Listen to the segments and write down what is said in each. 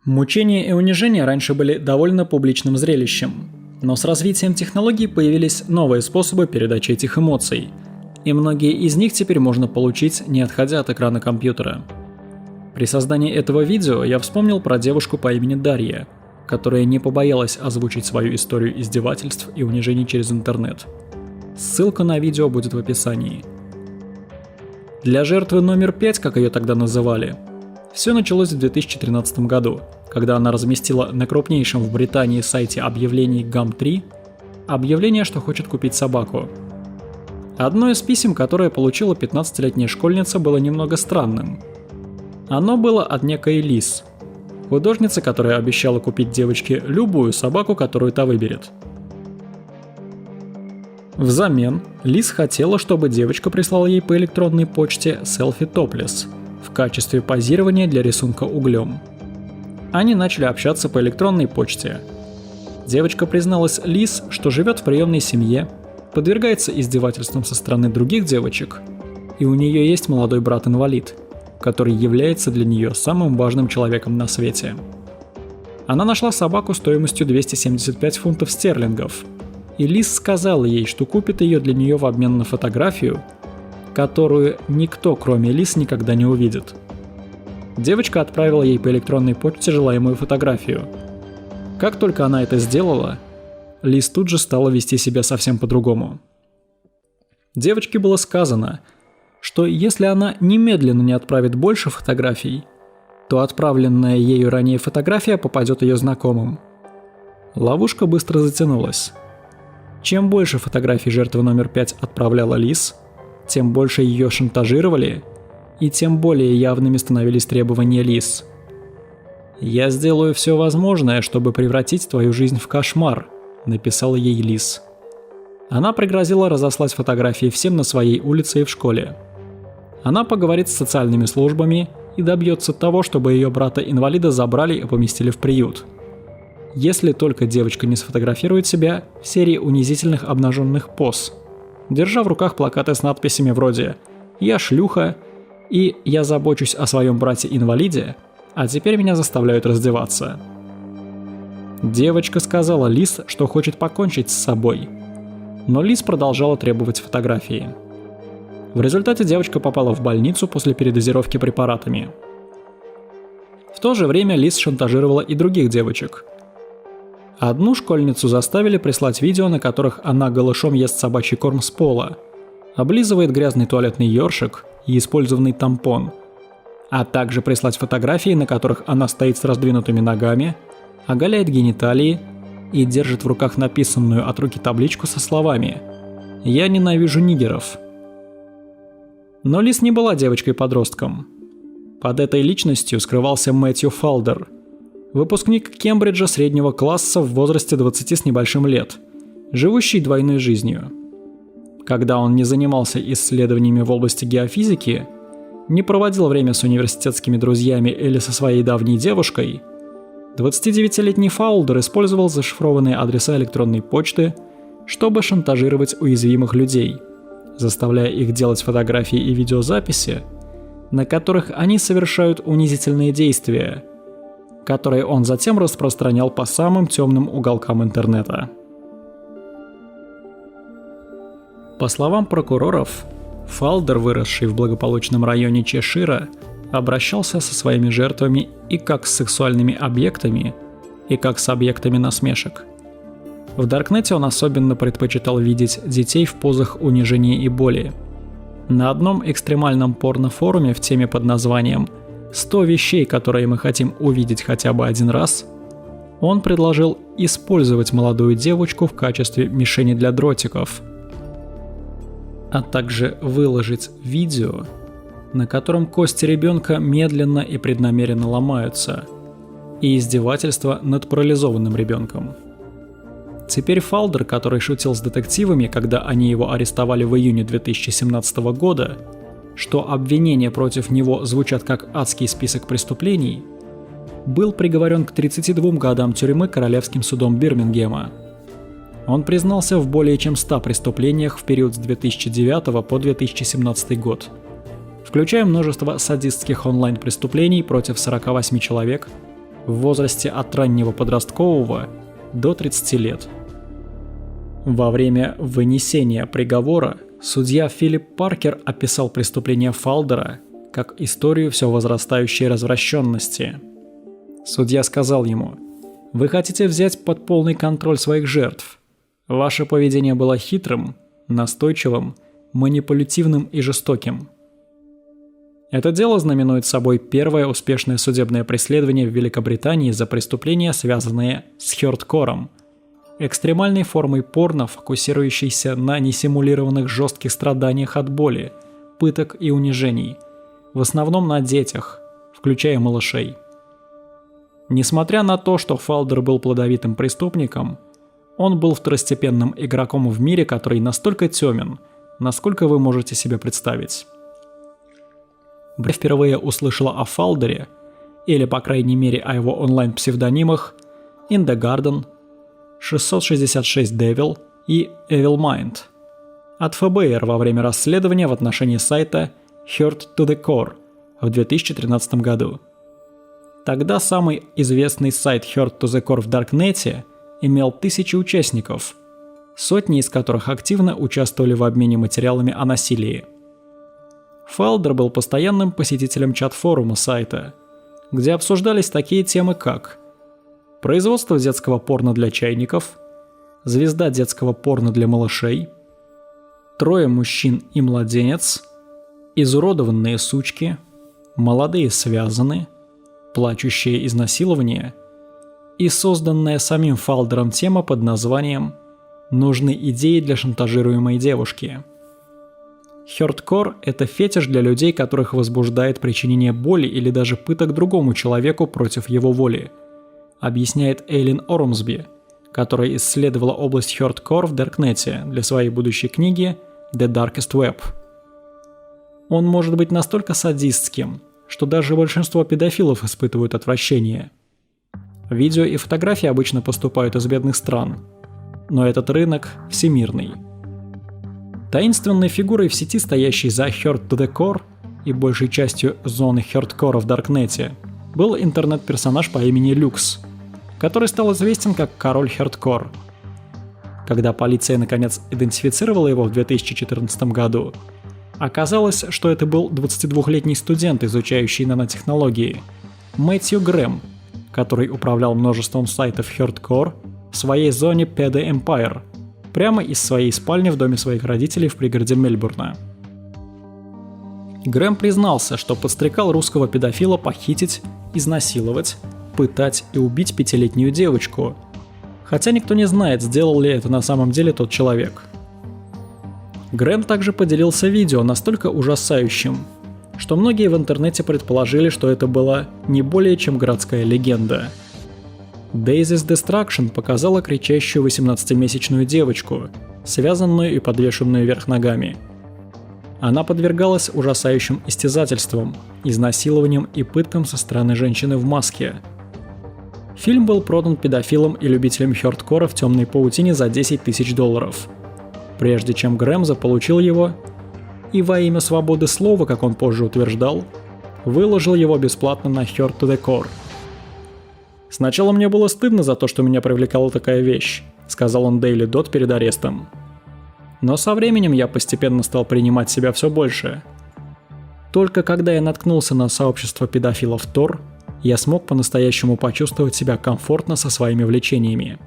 Мучения и унижения раньше были довольно публичным зрелищем, но с развитием технологий появились новые способы передачи этих эмоций, и многие из них теперь можно получить, не отходя от экрана компьютера. При создании этого видео я вспомнил про девушку по имени Дарья, которая не побоялась озвучить свою историю издевательств и унижений через интернет. Ссылка на видео будет в описании. Для жертвы номер 5, как ее тогда называли, все началось в 2013 году, когда она разместила на крупнейшем в Британии сайте объявлений Gum3 объявление, что хочет купить собаку. Одно из писем, которое получила 15-летняя школьница, было немного странным. Оно было от некой Лиз, художницы, которая обещала купить девочке любую собаку, которую та выберет. Взамен Лиз хотела, чтобы девочка прислала ей по электронной почте селфи топлес в качестве позирования для рисунка углем. Они начали общаться по электронной почте. Девочка призналась Лиз, что живет в приемной семье, подвергается издевательствам со стороны других девочек, и у нее есть молодой брат-инвалид, который является для нее самым важным человеком на свете. Она нашла собаку стоимостью 275 фунтов стерлингов, и Лиз сказала ей, что купит ее для нее в обмен на фотографию, которую никто, кроме Лиз, никогда не увидит. Девочка отправила ей по электронной почте желаемую фотографию. Как только она это сделала, Лиз тут же стала вести себя совсем по-другому. Девочке было сказано, что если она немедленно не отправит больше фотографий, то отправленная ею ранее фотография попадет ее знакомым. Ловушка быстро затянулась. Чем больше фотографий жертвы номер 5 отправляла Лиз, тем больше ее шантажировали, и тем более явными становились требования Лиз. «Я сделаю все возможное, чтобы превратить твою жизнь в кошмар», — написала ей Лиз. Она пригрозила разослать фотографии всем на своей улице и в школе. Она поговорит с социальными службами и добьется того, чтобы ее брата-инвалида забрали и поместили в приют. Если только девочка не сфотографирует себя в серии унизительных обнаженных поз, держа в руках плакаты с надписями вроде «Я шлюха» и «Я забочусь о своем брате-инвалиде, а теперь меня заставляют раздеваться». Девочка сказала Лиз, что хочет покончить с собой, но Лиз продолжала требовать фотографии. В результате девочка попала в больницу после передозировки препаратами. В то же время Лиз шантажировала и других девочек. Одну школьницу заставили прислать видео, на которых она голышом ест собачий корм с пола, облизывает грязный туалетный ёршик и использованный тампон, а также прислать фотографии, на которых она стоит с раздвинутыми ногами, оголяет гениталии и держит в руках написанную от руки табличку со словами «Я ненавижу нигеров». Но Лиз не была девочкой-подростком. Под этой личностью скрывался Мэтью Фалдер, выпускник Кембриджа среднего класса в возрасте 20 с небольшим лет, живущий двойной жизнью. Когда он не занимался исследованиями в области геофизики, не проводил время с университетскими друзьями или со своей давней девушкой, 29-летний Фалдер использовал зашифрованные адреса электронной почты, чтобы шантажировать уязвимых людей, заставляя их делать фотографии и видеозаписи, на которых они совершают унизительные действия, которые он затем распространял по самым темным уголкам интернета. По словам прокуроров, Фалдер, выросший в благополучном районе Чешира, обращался со своими жертвами и как с сексуальными объектами, и как с объектами насмешек. В Даркнете он особенно предпочитал видеть детей в позах унижения и боли. На одном экстремальном порнофоруме в теме под названием «100 вещей, которые мы хотим увидеть хотя бы один раз», он предложил использовать молодую девочку в качестве мишени для дротиков, а также выложить видео, на котором кости ребенка медленно и преднамеренно ломаются, и издевательства над парализованным ребенком. Теперь Фалдер, который шутил с детективами, когда они его арестовали в июне 2017 года, что обвинения против него звучат как адский список преступлений, был приговорен к 32 годам тюрьмы Королевским судом Бирмингема. Он признался в более чем 100 преступлениях в период с 2009 по 2017 год, включая множество садистских онлайн-преступлений против 48 человек, в возрасте от раннего подросткового до 30 лет. Во время вынесения приговора судья Филипп Паркер описал преступление Фалдера как историю все возрастающей развращенности. Судья сказал ему: «Вы хотите взять под полный контроль своих жертв. Ваше поведение было хитрым, настойчивым, манипулятивным и жестоким». Это дело знаменует собой первое успешное судебное преследование в Великобритании за преступления, связанные с хёрдкором, экстремальной формой порно, фокусирующейся на несимулированных жестких страданиях от боли, пыток и унижений, в основном на детях, включая малышей. Несмотря на то, что Фалдер был плодовитым преступником, он был второстепенным игроком в мире, который настолько тёмен, насколько вы можете себе представить. Я впервые услышала о Фалдере, или по крайней мере о его онлайн-псевдонимах In the Garden, 666 Devil и Evil Mind от ФБР во время расследования в отношении сайта Hurt to the Core в 2013 году. Тогда самый известный сайт Hurt to the Core в Даркнете имел тысячи участников, сотни из которых активно участвовали в обмене материалами о насилии. Фалдер был постоянным посетителем чат-форума сайта, где обсуждались такие темы, как производство детского порно для чайников, звезда детского порно для малышей, трое мужчин и младенец, изуродованные сучки, молодые связаны, плачущее изнасилование и созданная самим Фалдером тема под названием «Нужны идеи для шантажируемой девушки». Хёрдкор – это фетиш для людей, которых возбуждает причинение боли или даже пыток другому человеку против его воли, объясняет Эйлин Ормсби, которая исследовала область хёрдкор в Даркнете для своей будущей книги «The Darkest Web». Он может быть настолько садистским, что даже большинство педофилов испытывают отвращение. Видео и фотографии обычно поступают из бедных стран, но этот рынок всемирный. Таинственной фигурой в сети, стоящей за Hurt to the Core и большей частью зоны хёрдкора в Даркнете, был интернет-персонаж по имени Люкс, который стал известен как Король Хёрдкор. Когда полиция наконец идентифицировала его в 2014 году, оказалось, что это был 22-летний студент, изучающий нанотехнологии, Мэтью Грэм, который управлял множеством сайтов Hёрдкор в своей зоне PD Empire, прямо из своей спальни в доме своих родителей в пригороде Мельбурна. Грэм признался, что подстрекал русского педофила похитить, изнасиловать, пытать и убить 5-летнюю девочку, хотя никто не знает, сделал ли это на самом деле тот человек. Грэм также поделился видео настолько ужасающим, что многие в интернете предположили, что это была не более чем городская легенда. Daisy's Destruction показала кричащую 18-месячную девочку, связанную и подвешенную вверх ногами. Она подвергалась ужасающим истязательствам, изнасилованиям и пыткам со стороны женщины в маске. Фильм был продан педофилам и любителям хёрдкора в темной паутине за $10 000, прежде чем Грэм заполучил его и во имя свободы слова, как он позже утверждал, выложил его бесплатно на Hurt to the Core. «Сначала мне было стыдно за то, что меня привлекала такая вещь», — сказал он Daily Dot перед арестом. «Но со временем я постепенно стал принимать себя все больше. Только когда я наткнулся на сообщество педофилов Тор, я смог по-настоящему почувствовать себя комфортно со своими влечениями».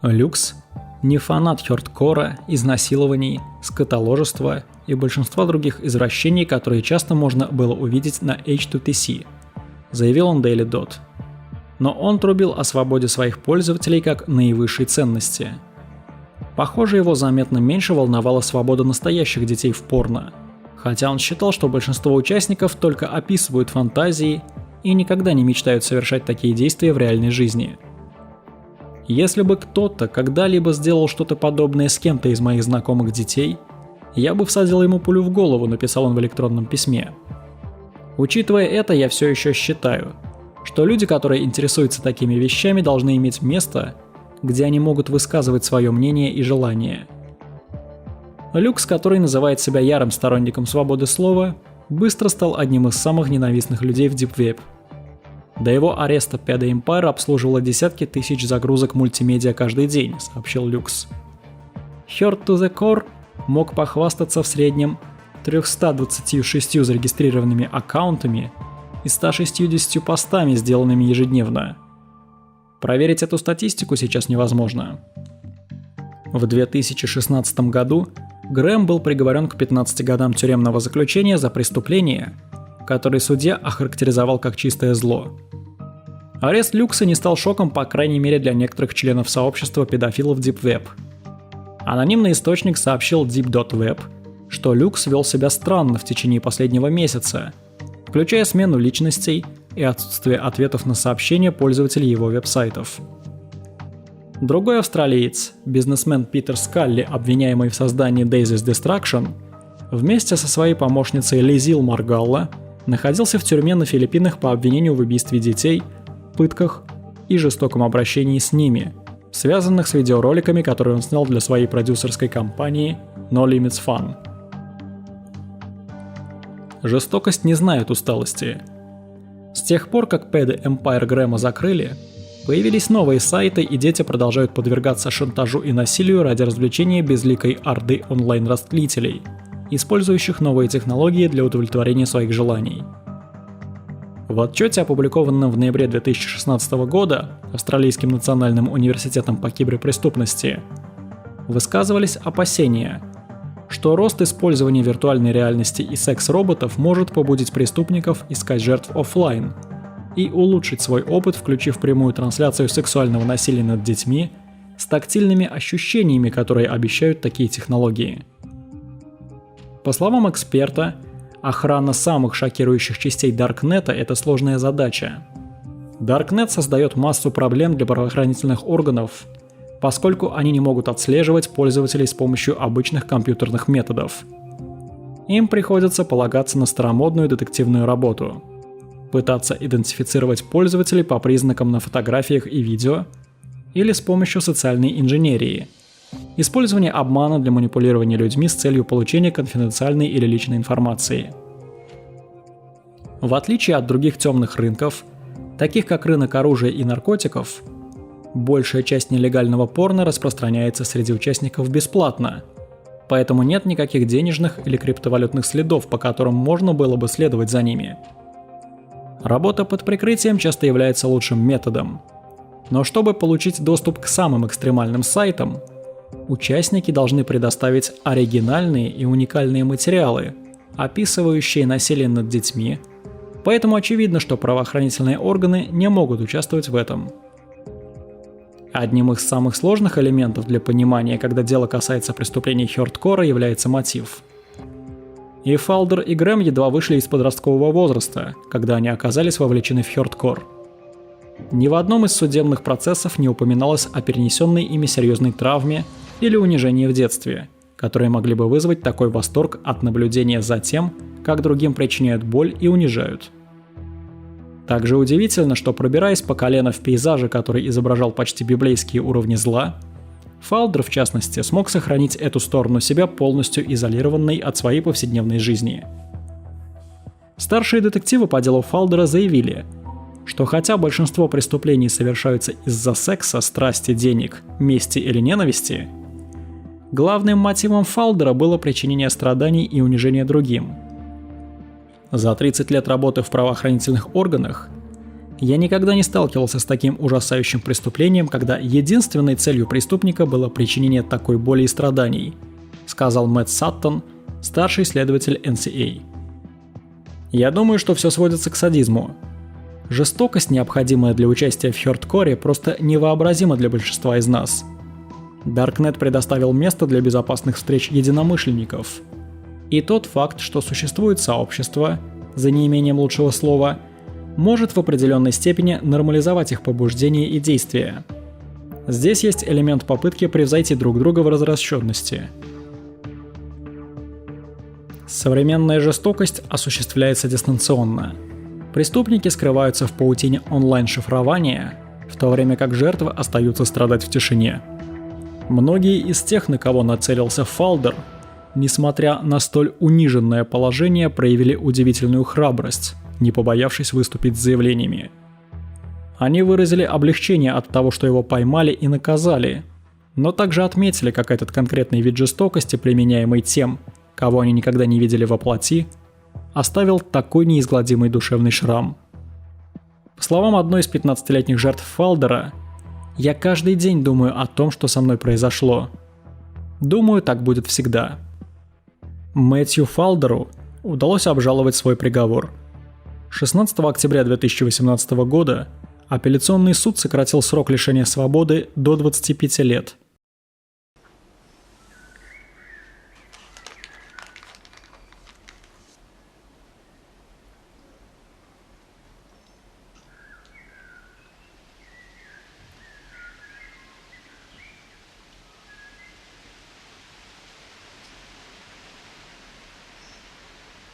Люкс не фанат хёрдкора, изнасилований, скотоложества и большинства других извращений, которые часто можно было увидеть на H2TC, заявил он Daily Dot. Но он трубил о свободе своих пользователей как наивысшей ценности. Похоже, его заметно меньше волновала свобода настоящих детей в порно, хотя он считал, что большинство участников только описывают фантазии и никогда не мечтают совершать такие действия в реальной жизни. Если бы кто-то когда-либо сделал что-то подобное с кем-то из моих знакомых детей, я бы всадил ему пулю в голову, написал он в электронном письме. Учитывая это, я все еще считаю, что люди, которые интересуются такими вещами, должны иметь место, где они могут высказывать свое мнение и желание. Люкс, который называет себя ярым сторонником свободы слова, быстро стал одним из самых ненавистных людей в Deep Web. До его ареста PD Empire обслуживала десятки тысяч загрузок мультимедиа каждый день, сообщил Люкс. Heard to the Core мог похвастаться в среднем 326 зарегистрированными аккаунтами и 160 постами, сделанными ежедневно. Проверить эту статистику сейчас невозможно. В 2016 году Грэм был приговорен к 15 годам тюремного заключения за преступление, которое судья охарактеризовал как чистое зло. Арест Люкса не стал шоком, по крайней мере для некоторых членов сообщества педофилов Deep Web. Анонимный источник сообщил Deep.web, что Люкс вел себя странно в течение последнего месяца, включая смену личностей и отсутствие ответов на сообщения пользователей его веб-сайтов. Другой австралиец, бизнесмен Питер Скалли, обвиняемый в создании Daisy's Destruction, вместе со своей помощницей Лизил Маргалла находился в тюрьме на Филиппинах по обвинению в убийстве детей, пытках и жестоком обращении с ними, связанных с видеороликами, которые он снял для своей продюсерской компании No Limits Fun. Жестокость не знает усталости. С тех пор, как PD Empire Грэма закрыли, появились новые сайты, и дети продолжают подвергаться шантажу и насилию ради развлечения безликой орды онлайн-растлителей, использующих новые технологии для удовлетворения своих желаний. В отчете, опубликованном в ноябре 2016 года Австралийским национальным университетом по киберпреступности, высказывались опасения, что рост использования виртуальной реальности и секс-роботов может побудить преступников искать жертв офлайн и улучшить свой опыт, включив прямую трансляцию сексуального насилия над детьми с тактильными ощущениями, которые обещают такие технологии. По словам эксперта, охрана самых шокирующих частей Даркнета – это сложная задача. Даркнет создает массу проблем для правоохранительных органов, поскольку они не могут отслеживать пользователей с помощью обычных компьютерных методов. Им приходится полагаться на старомодную детективную работу, пытаться идентифицировать пользователей по признакам на фотографиях и видео или с помощью социальной инженерии, использование обмана для манипулирования людьми с целью получения конфиденциальной или личной информации. В отличие от других темных рынков, таких как рынок оружия и наркотиков, большая часть нелегального порно распространяется среди участников бесплатно, поэтому нет никаких денежных или криптовалютных следов, по которым можно было бы следовать за ними. Работа под прикрытием часто является лучшим методом. Но чтобы получить доступ к самым экстремальным сайтам, участники должны предоставить оригинальные и уникальные материалы, описывающие насилие над детьми, поэтому очевидно, что правоохранительные органы не могут участвовать в этом. Одним из самых сложных элементов для понимания, когда дело касается преступлений хёрдкора, является мотив. И Фалдер, и Грэм едва вышли из подросткового возраста, когда они оказались вовлечены в хёрдкор. Ни в одном из судебных процессов не упоминалось о перенесенной ими серьезной травме или унижении в детстве, которые могли бы вызвать такой восторг от наблюдения за тем, как другим причиняют боль и унижают. Также удивительно, что пробираясь по колено в пейзаже, который изображал почти библейские уровни зла, Фалдер, в частности, смог сохранить эту сторону себя полностью изолированной от своей повседневной жизни. Старшие детективы по делу Фалдера заявили, что хотя большинство преступлений совершаются из-за секса, страсти, денег, мести или ненависти, главным мотивом Фалдера было причинение страданий и унижение другим. За 30 лет работы в правоохранительных органах я никогда не сталкивался с таким ужасающим преступлением, когда единственной целью преступника было причинение такой боли и страданий, сказал Мэтт Саттон, старший следователь NCA. Я думаю, что все сводится к садизму. Жестокость, необходимая для участия в хёрдкоре, просто невообразима для большинства из нас. Даркнет предоставил место для безопасных встреч единомышленников. И тот факт, что существует сообщество, за неимением лучшего слова, может в определенной степени нормализовать их побуждения и действия. Здесь есть элемент попытки превзойти друг друга в развращенности. Современная жестокость осуществляется дистанционно. Преступники скрываются в паутине онлайн-шифрования, в то время как жертвы остаются страдать в тишине. Многие из тех, на кого нацелился Фалдер, несмотря на столь униженное положение, проявили удивительную храбрость, не побоявшись выступить с заявлениями. Они выразили облегчение от того, что его поймали и наказали, но также отметили, как этот конкретный вид жестокости, применяемый тем, кого они никогда не видели во плоти, оставил такой неизгладимый душевный шрам. По словам одной из 15-летних жертв Фалдера, «Я каждый день думаю о том, что со мной произошло. Думаю, так будет всегда». Мэтью Фалдеру удалось обжаловать свой приговор. 16 октября 2018 года апелляционный суд сократил срок лишения свободы до 25 лет –